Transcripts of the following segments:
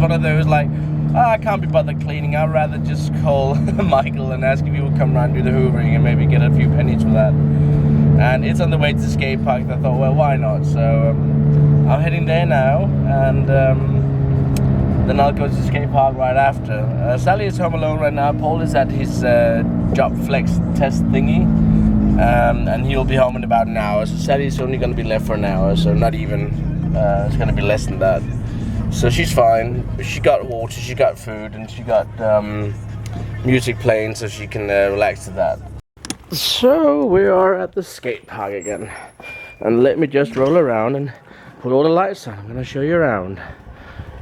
one of those like, I can't be bothered cleaning, I'd rather just call Michael and ask if he would come around and do the hoovering and maybe get a few pennies for that. And it's on the way to the skate park. I thought, well, why not? So I'm heading there now, and then I'll go to the skate park right after. Sally is home alone right now. Paul is at his job flex test thingy, and he'll be home in about an hour. So Sally's only going to be left for an hour, so not even, it's going to be less than that. So she's fine. She got water, she got food, and she got music playing so she can relax to that. So we are at the skate park again. And let me just roll around and put all the lights on. I'm going to show you around.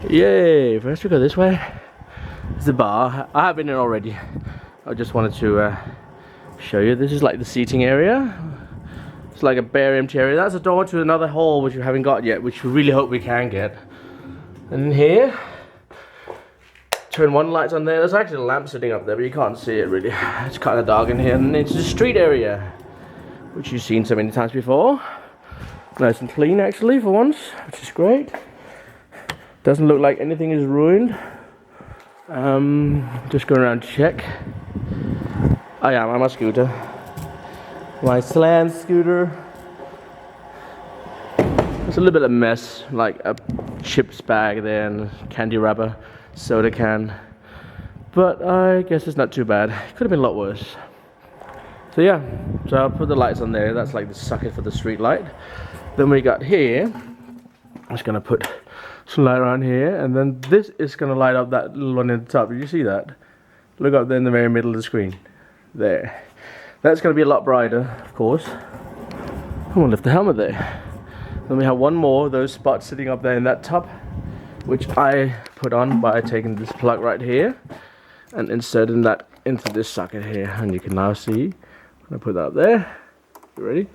Yay! First we go this way. It's the bar. I have been in already. I just wanted to show you. This is like the seating area. It's like a bare empty area. That's a door to another hall which we haven't got yet, which we really hope we can get. And in here, turn one light's on there. There's actually a lamp sitting up there, but you can't see it really. It's kind of dark in here. And it's the street area, which you've seen so many times before. Nice and clean actually for once, which is great. Doesn't look like anything is ruined. Just going around to check. I'm on my scooter. My slant scooter. It's a little bit of a mess, like a chips bag there and candy wrapper, soda can. But I guess it's not too bad. It could have been a lot worse. So yeah, so I'll put the lights on there. That's like the socket for the street light. Then we got here. I'm just gonna put some light around here, and then this is gonna light up that little one in the top. Did you see that? Look up there in the very middle of the screen. There. That's gonna be a lot brighter, of course. I'm gonna lift the helmet there. Then we have one more of those spots sitting up there in that top, which I put on by taking this plug right here and inserting that into this socket here. And you can now see, I'm gonna put that up there. You ready?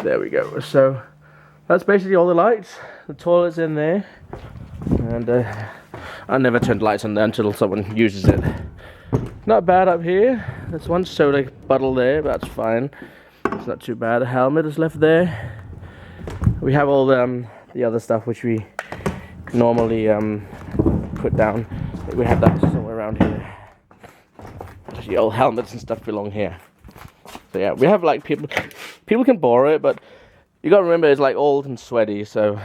There we go. So that's basically all the lights. The toilet's in there, and I never turn lights on there until someone uses it. Not bad up here. There's one soda bottle there, but that's fine. It's not too bad. The helmet is left there. We have all the other stuff which we normally put down. We have that somewhere around here. The old helmets and stuff belong here. So yeah, we have like people can borrow it, but you gotta remember it's like old and sweaty, so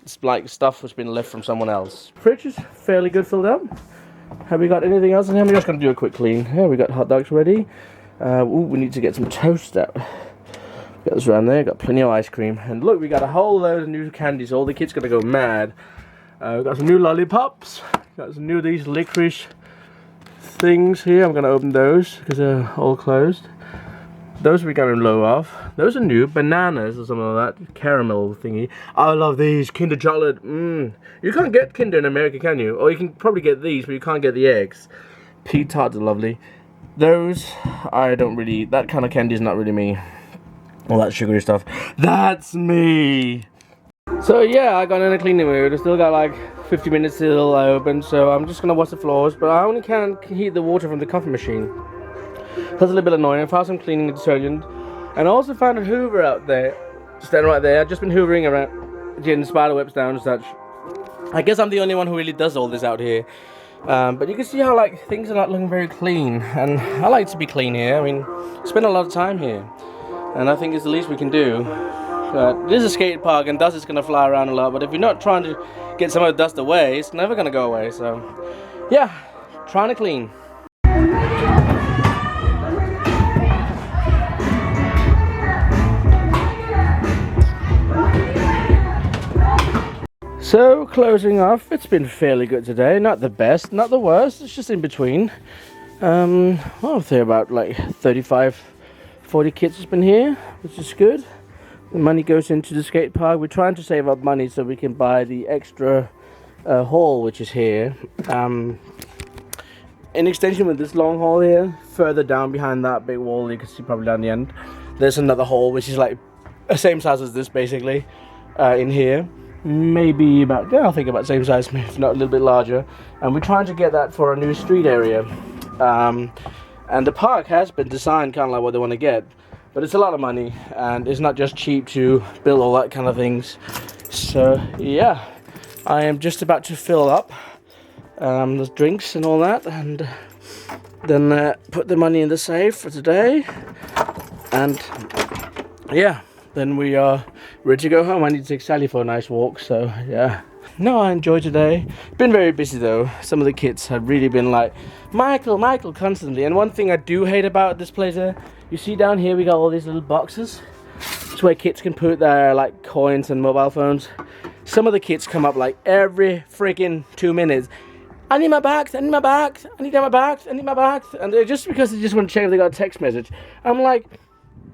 it's like stuff that's been left from someone else. Fridge is fairly good filled up. Have we got anything else in here? We're just gonna do a quick clean. Yeah, we got hot dogs ready. We need to get some toast out. Got this around there, got plenty of ice cream. And look, we got a whole load of new candies. All the kids gonna go mad. We've got some new lollipops. Got some new these licorice things here. I'm gonna open those because they're all closed. Those we got in low off. Those are new. Bananas or something like that. Caramel thingy. I love these. Kinder chocolate. You can't get Kinder in America, can you? Or you can probably get these, but you can't get the eggs. Pea tarts are lovely. Those, I don't really, that kind of candy is not really me. All that sugary stuff. That's me! So yeah, I got in a cleaning mood. I still got like 50 minutes till I open, so I'm just gonna wash the floors, but I only can heat the water from the coffee machine. That's a little bit annoying. I found some cleaning detergent, and I also found a Hoover out there, standing right there. I've just been hoovering around, getting spider webs down and such. I guess I'm the only one who really does all this out here. But you can see how like things are not looking very clean, and I like to be clean here. I mean, spend a lot of time here, and I think it's the least we can do. This is a skate park, and dust is going to fly around a lot, but if you're not trying to get some of the dust away, it's never going to go away. So yeah, trying to clean. So closing off, it's been fairly good today. Not the best, not the worst, it's just in between. I'll say about like 35-40 kids has been here, which is good. The money goes into the skate park. We're trying to save up money so we can buy the extra hall which is here. In extension with this long hall here, further down behind that big wall, you can see probably down the end, there's another hall which is like the same size as this basically, in here. Maybe about, yeah, I think about the same size, if not a little bit larger. And we're trying to get that for a new street area. And the park has been designed kind of like what they want to get. But it's a lot of money, and it's not just cheap to build all that kind of things. So yeah, I am just about to fill up the drinks and all that, and then put the money in the safe for today, and yeah, then we are ready to go home. I need to take Sally for a nice walk, so yeah. No, I enjoyed today. Been very busy though. Some of the kids have really been like, Michael, Michael, constantly. And one thing I do hate about this place here, you see down here we got all these little boxes. It's where kids can put their like coins and mobile phones. Some of the kids come up like every freaking 2 minutes. I need my bags, I need my bags, I need my bags, I need my bags. And they're just because they just want to check if they got a text message. I'm like,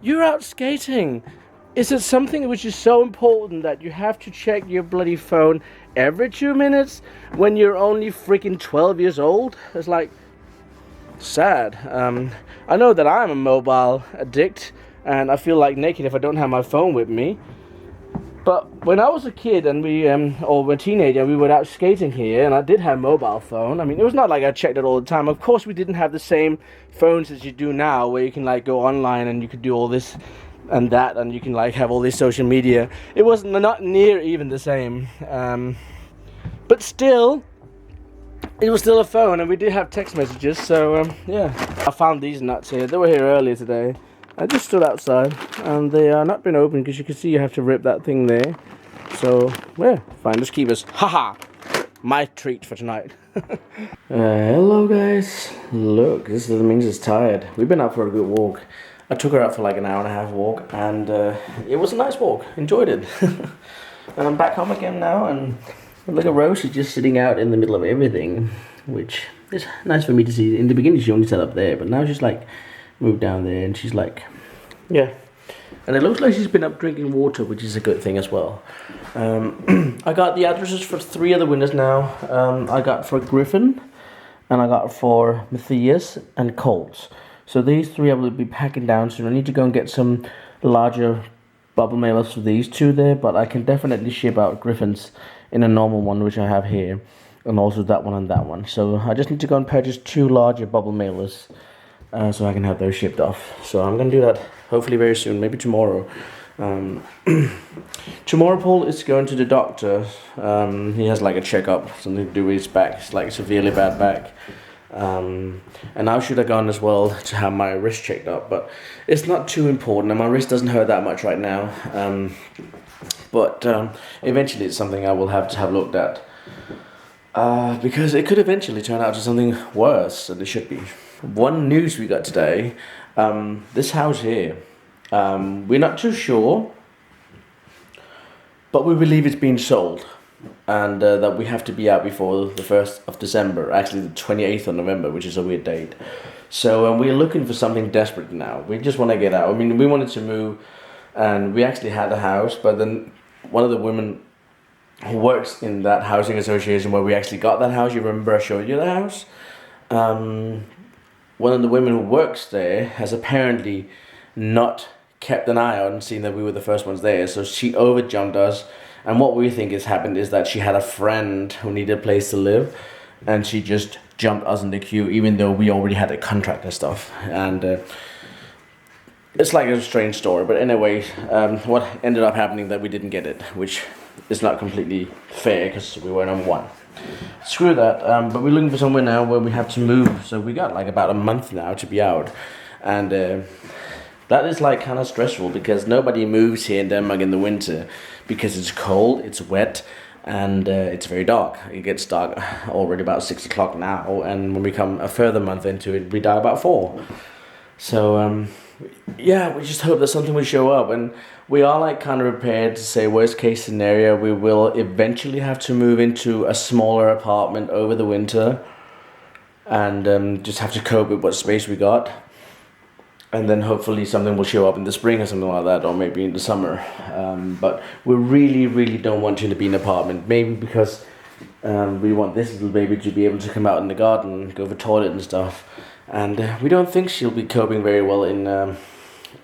you're out skating. Is it something which is so important that you have to check your bloody phone every 2 minutes when you're only freaking 12 years old? It's like, sad. I know that I'm a mobile addict and I feel like naked if I don't have my phone with me. But when I was a kid and we, or a teenager, we were out skating here and I did have a mobile phone. I mean, it was not like I checked it all the time. Of course, we didn't have the same phones as you do now where you can like go online and you could do all this and that, and you can like have all this social media. It was not near even the same, but still it was still a phone, and we did have text messages. So yeah, I found these nuts here. They were here earlier today. I just stood outside and they are not been open because you can see you have to rip that thing there. So yeah, fine, just keep us. Haha, my treat for tonight. Hello guys, look, this means it's tired. We've been out for a good walk. I took her out for like an hour and a half walk, and it was a nice walk. Enjoyed it. And I'm back home again now, and look at Rose. She's just sitting out in the middle of everything, which is nice for me to see. In the beginning, she only sat up there, but now she's like moved down there, and she's like, yeah. And it looks like she's been up drinking water, which is a good thing as well. I got the addresses for 3 other winners now. I got for Griffin, and I got for Matthias and Colt. So these 3 I will be packing down soon. I need to go and get some larger bubble mailers for these 2 there, but I can definitely ship out Griffins in a normal one, which I have here, and also that one and that one. So I just need to go and purchase 2 larger bubble mailers so I can have those shipped off. So I'm going to do that hopefully very soon, maybe tomorrow. Tomorrow Paul is going to the doctor. He has like a checkup, something to do with his back. It's like a severely bad back. And I should have gone as well to have my wrist checked up, but it's not too important, and my wrist doesn't hurt that much right now. But eventually it's something I will have to have looked at, because it could eventually turn out to something worse than it should be. One news we got today, this house here, we're not too sure, but we believe it's been sold. And that we have to be out before the 1st of December, actually the 28th of November, which is a weird date. So we're looking for something desperate now. We just want to get out. I mean, we wanted to move, and we actually had a house, but then one of the women who works in that housing association where we actually got that house, you remember I showed you the house? One of the women who works there has apparently not kept an eye on, seeing that we were the first ones there, so she overjumped us. And what we think has happened is that she had a friend who needed a place to live, and she just jumped us in the queue, even though we already had a contract and stuff. And it's like a strange story, but anyway, what ended up happening that we didn't get it, which is not completely fair because we were number 1. Screw that. But we're looking for somewhere now where we have to move. So we got like about a month now to be out, and that is like kind of stressful because nobody moves here in Denmark in the winter because it's cold, it's wet, and it's very dark. It gets dark already about 6 o'clock now, and when we come a further month into it, we die about 4. So yeah, we just hope that something will show up, and we are like kind of prepared to say worst case scenario, we will eventually have to move into a smaller apartment over the winter, and just have to cope with what space we got. And then hopefully something will show up in the spring or something like that, or maybe in the summer. But we really don't want you to be in an apartment. Maybe because we want this little baby to be able to come out in the garden, go for toilet and stuff. And we don't think she'll be coping very well in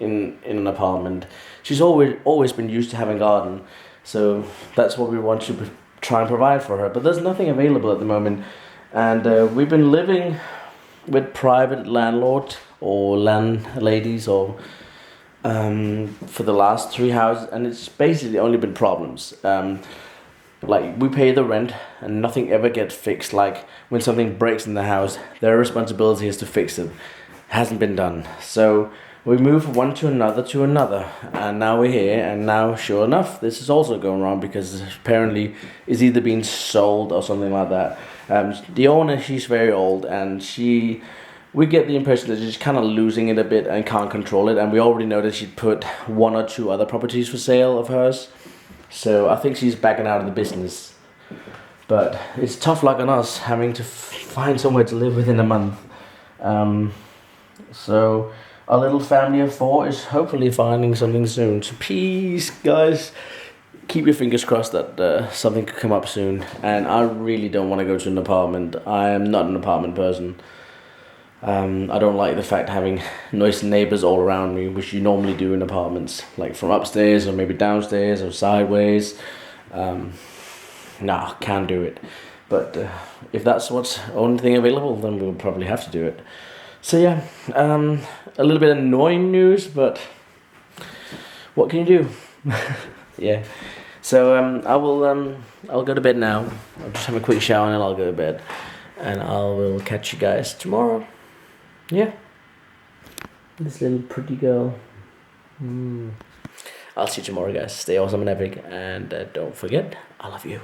an apartment. She's always been used to having a garden, so that's what we want to try and provide for her. But there's nothing available at the moment, and we've been living with private landlord or landladies or for the last 3 houses, and it's basically only been problems. like we pay the rent and nothing ever gets fixed. Like when something breaks in the house, their responsibility is to fix it. Hasn't been done. So we move from one to another, and now we're here, and now sure enough this is also going wrong because apparently it's either being sold or something like that. The owner, she's very old, and we get the impression that she's kind of losing it a bit and can't control it, and we already know that she'd put 1 or 2 other properties for sale of hers. So I think she's backing out of the business. But it's tough luck on us having to find somewhere to live within a month. So our little family of 4 is hopefully finding something soon. So please, guys, keep your fingers crossed that something could come up soon. And I really don't want to go to an apartment. I am not an apartment person. I don't like the fact having noisy neighbors all around me, which you normally do in apartments, like from upstairs or maybe downstairs or sideways. Nah, can't do it. But if that's what's only thing available, then we'll probably have to do it. So yeah, a little bit annoying news, but what can you do? Yeah. So I'll go to bed now. I'll just have a quick shower and I'll go to bed, and I will catch you guys tomorrow. Yeah. This little pretty girl. I'll see you tomorrow, guys. Stay awesome and epic, and don't forget, I love you.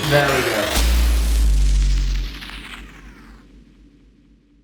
There we go.